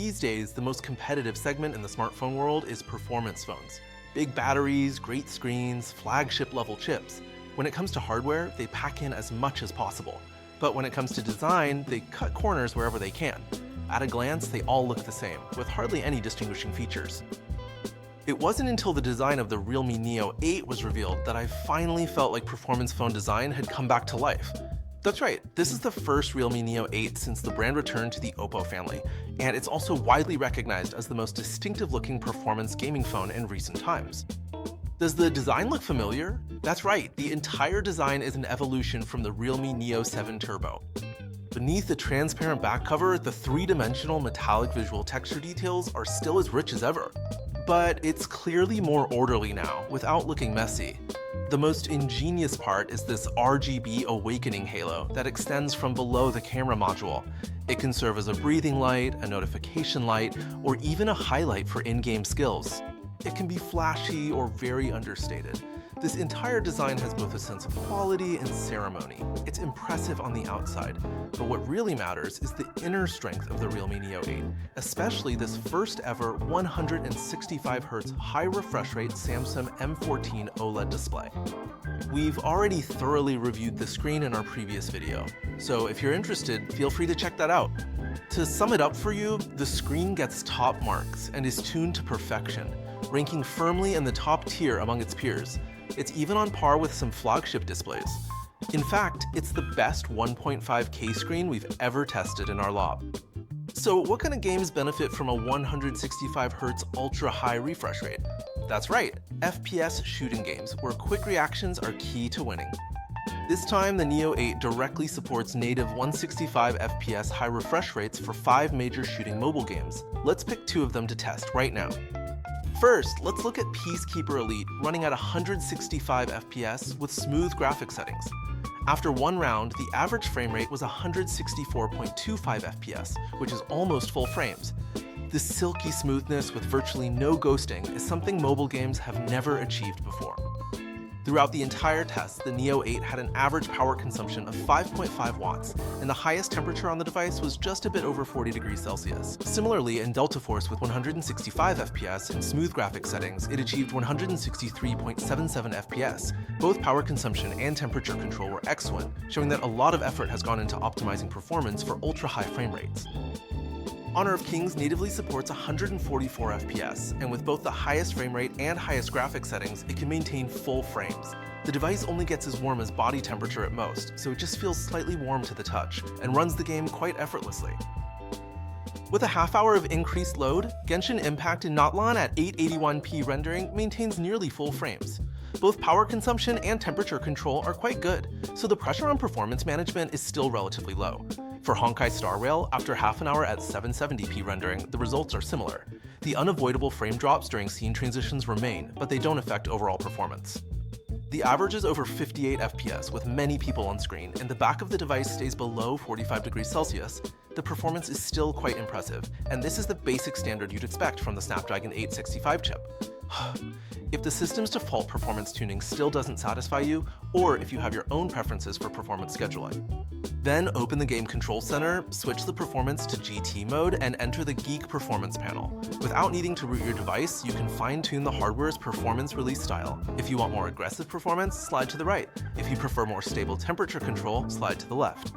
These days, the most competitive segment in the smartphone world is performance phones. Big batteries, great screens, flagship-level chips. When it comes to hardware, they pack in as much as possible. But when it comes to design, they cut corners wherever they can. At a glance, they all look the same, with hardly any distinguishing features. It wasn't until the design of the realme Neo8 was revealed that I finally felt like performance phone design had come back to life. That's right, this is the first realme Neo8 since the brand returned to the OPPO family, and it's also widely recognized as the most distinctive-looking performance gaming phone in recent times. Does the design look familiar? That's right, the entire design is an evolution from the realme Neo7 Turbo. Beneath the transparent back cover, the three-dimensional metallic visual texture details are still as rich as ever. But it's clearly more orderly now, without looking messy. The most ingenious part is this RGB awakening halo that extends from below the camera module. It can serve as a breathing light, a notification light, or even a highlight for in-game skills. It can be flashy or very understated. This entire design has both a sense of quality and ceremony. It's impressive on the outside, but what really matters is the inner strength of the realme Neo8, especially this first ever 165Hz high refresh rate Samsung M14 OLED display. We've already thoroughly reviewed the screen in our previous video, so if you're interested, feel free to check that out. To sum it up for you, the screen gets top marks and is tuned to perfection, ranking firmly in the top tier among its peers. It's even on par with some flagship displays. In fact, it's the best 1.5K screen we've ever tested in our lab. So what kind of games benefit from a 165Hz ultra-high refresh rate? That's right, FPS shooting games, where quick reactions are key to winning. This time, the Neo8 directly supports native 165 FPS high refresh rates for 5 major shooting mobile games. Let's pick 2 of them to test right now. First, let's look at Peacekeeper Elite running at 165 FPS with smooth graphic settings. After one round, the average frame rate was 164.25 FPS, which is almost full frames. This silky smoothness with virtually no ghosting is something mobile games have never achieved before. Throughout the entire test, the Neo8 had an average power consumption of 5.5 watts, and the highest temperature on the device was just a bit over 40 degrees Celsius. Similarly, in Delta Force with 165 FPS and smooth graphic settings, it achieved 163.77 FPS. Both power consumption and temperature control were excellent, showing that a lot of effort has gone into optimizing performance for ultra-high frame rates. Honor of Kings natively supports 144 FPS, and with both the highest frame rate and highest graphic settings, it can maintain full frames. The device only gets as warm as body temperature at most, so it just feels slightly warm to the touch, and runs the game quite effortlessly. With a half hour of increased load, Genshin Impact in Natlan at 881p rendering maintains nearly full frames. Both power consumption and temperature control are quite good, so the pressure on performance management is still relatively low. For Honkai Star Rail, after half an hour at 770p rendering, the results are similar. The unavoidable frame drops during scene transitions remain, but they don't affect overall performance. The average is over 58 FPS with many people on screen, and the back of the device stays below 45 degrees Celsius. The performance is still quite impressive, and this is the basic standard you'd expect from the Snapdragon 865 chip. If the system's default performance tuning still doesn't satisfy you, or if you have your own preferences for performance scheduling, then open the Game Control Center, switch the performance to GT mode, and enter the Geek Performance panel. Without needing to root your device, you can fine-tune the hardware's performance release style. If you want more aggressive performance, slide to the right. If you prefer more stable temperature control, slide to the left.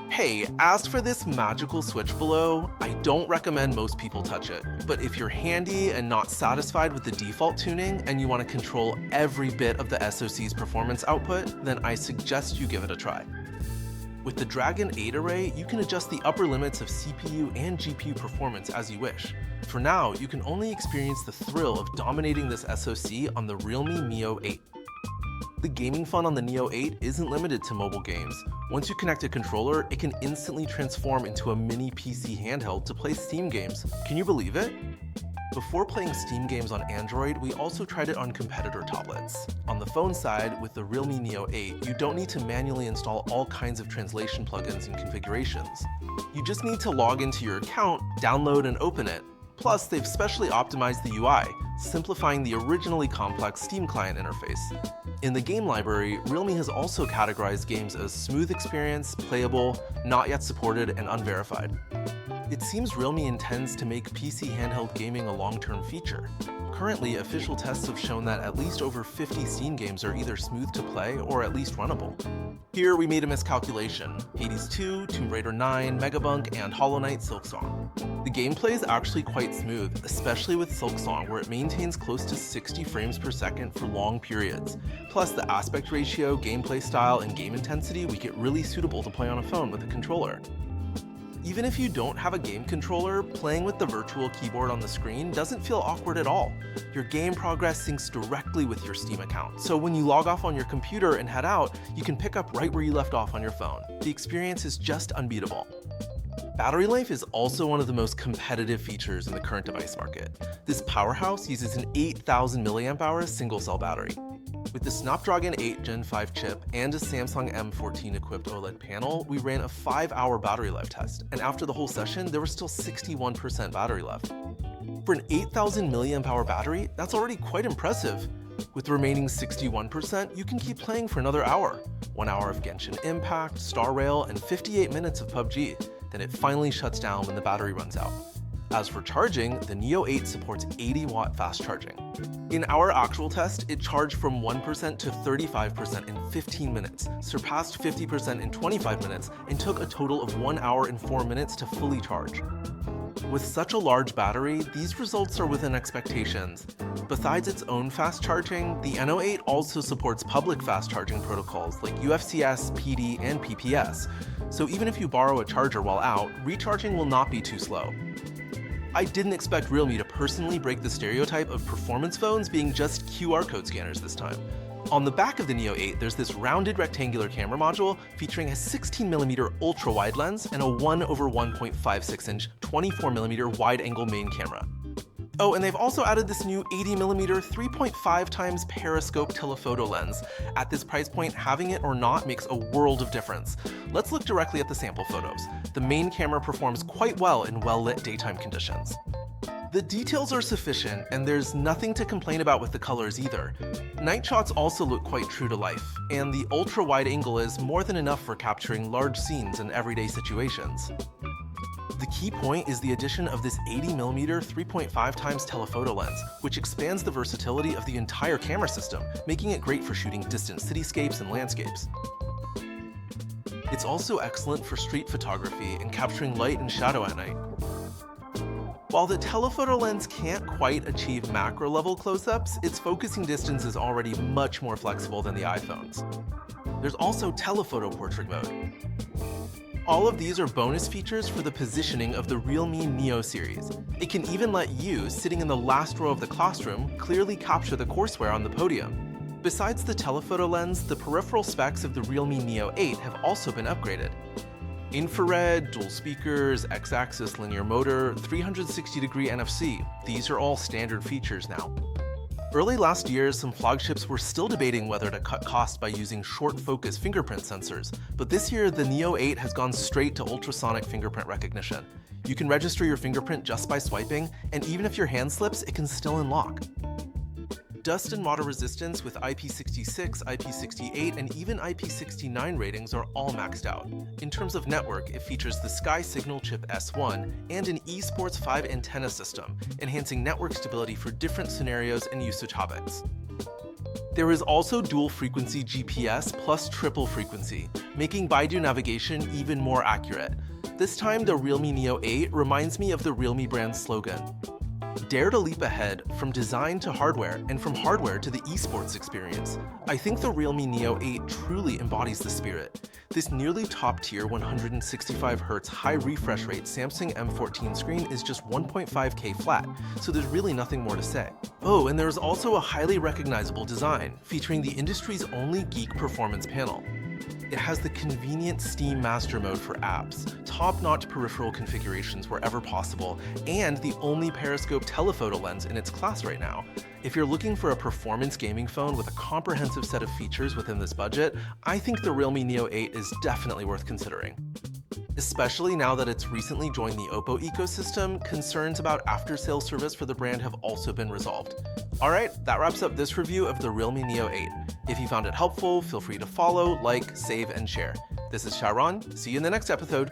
Hey, as for this magical switch below, I don't recommend most people touch it, but if you're handy and not satisfied with the default tuning and you want to control every bit of the SoC's performance output, then I suggest you give it a try. With the Dragon 8 array, you can adjust the upper limits of CPU and GPU performance as you wish. For now, you can only experience the thrill of dominating this SoC on the realme Neo8. The gaming fun on the Neo8 isn't limited to mobile games. Once you connect a controller, it can instantly transform into a mini PC handheld to play Steam games. Can you believe it? Before playing Steam games on Android, we also tried it on competitor tablets. On the phone side, with the realme Neo8, you don't need to manually install all kinds of translation plugins and configurations. You just need to log into your account, download and open it. Plus, they've specially optimized the UI, simplifying the originally complex Steam client interface. In the game library, Realme has also categorized games as smooth experience, playable, not yet supported, and unverified. It seems Realme intends to make PC handheld gaming a long-term feature. Currently, official tests have shown that at least over 50 Steam games are either smooth to play or at least runnable. Here we made a miscalculation: Hades 2, Tomb Raider 9, Megabunk, and Hollow Knight Silksong. The gameplay is actually quite smooth, especially with Silksong, where it maintains close to 60 frames per second for long periods. Plus, the aspect ratio, gameplay style, and game intensity make it really suitable to play on a phone with a controller. Even if you don't have a game controller, playing with the virtual keyboard on the screen doesn't feel awkward at all. Your game progress syncs directly with your Steam account, so when you log off on your computer and head out, you can pick up right where you left off on your phone. The experience is just unbeatable. Battery life is also one of the most competitive features in the current device market. This powerhouse uses an 8,000 mAh single-cell battery. With the Snapdragon 8 Gen 5 chip and a Samsung M14 equipped OLED panel, we ran a 5-hour battery life test, and after the whole session, there was still 61% battery left. For an 8,000 mAh battery, that's already quite impressive. With the remaining 61%, you can keep playing for another hour. 1 hour of Genshin Impact, Star Rail, and 58 minutes of PUBG. Then it finally shuts down when the battery runs out. As for charging, the Neo8 supports 80-watt fast charging. In our actual test, it charged from 1% to 35% in 15 minutes, surpassed 50% in 25 minutes, and took a total of 1 hour and 4 minutes to fully charge. With such a large battery, these results are within expectations. Besides its own fast charging, the Neo8 also supports public fast charging protocols like UFCS, PD, and PPS. So even if you borrow a charger while out, recharging will not be too slow. I didn't expect Realme to personally break the stereotype of performance phones being just QR code scanners this time. On the back of the Neo8, there's this rounded rectangular camera module featuring a 16mm ultra-wide lens and a 1/1.56-inch 24mm wide-angle main camera. Oh, and they've also added this new 80mm 3.5x periscope telephoto lens. At this price point, having it or not makes a world of difference. Let's look directly at the sample photos. The main camera performs quite well in well-lit daytime conditions. The details are sufficient, and there's nothing to complain about with the colors either. Night shots also look quite true to life, and the ultra-wide angle is more than enough for capturing large scenes in everyday situations. The key point is the addition of this 80mm 3.5x telephoto lens, which expands the versatility of the entire camera system, making it great for shooting distant cityscapes and landscapes. It's also excellent for street photography and capturing light and shadow at night. While the telephoto lens can't quite achieve macro-level close-ups, its focusing distance is already much more flexible than the iPhones. There's also telephoto portrait mode. All of these are bonus features for the positioning of the Realme Neo series. It can even let you, sitting in the last row of the classroom, clearly capture the courseware on the podium. Besides the telephoto lens, the peripheral specs of the Realme Neo8 have also been upgraded. Infrared, dual speakers, X-axis linear motor, 360-degree NFC. These are all standard features now. Early last year, some flagships were still debating whether to cut costs by using short-focus fingerprint sensors, but this year the Neo8 has gone straight to ultrasonic fingerprint recognition. You can register your fingerprint just by swiping, and even if your hand slips, it can still unlock. Dust and water resistance with IP66, IP68, and even IP69 ratings are all maxed out. In terms of network, it features the Sky Signal Chip S1 and an eSports 5 antenna system, enhancing network stability for different scenarios and usage topics. There is also dual frequency GPS plus triple frequency, making Baidu navigation even more accurate. This time, the Realme Neo8 reminds me of the Realme brand's slogan: "Dare to leap ahead from design to hardware and from hardware to the esports experience." I think the Realme Neo8 truly embodies the spirit. This nearly top-tier 165Hz high refresh rate Samsung M14 screen is just 1.5K flat, so there's really nothing more to say. Oh, and there's also a highly recognizable design, featuring the industry's only geek performance panel. It has the convenient Steam Master Mode for apps, top-notch peripheral configurations wherever possible, and the only periscope telephoto lens in its class right now. If you're looking for a performance gaming phone with a comprehensive set of features within this budget, I think the Realme Neo8 is definitely worth considering. Especially now that it's recently joined the OPPO ecosystem, concerns about after-sales service for the brand have also been resolved. Alright, that wraps up this review of the Realme Neo8. If you found it helpful, feel free to follow, like, save, and share. This is Sharon. See you in the next episode.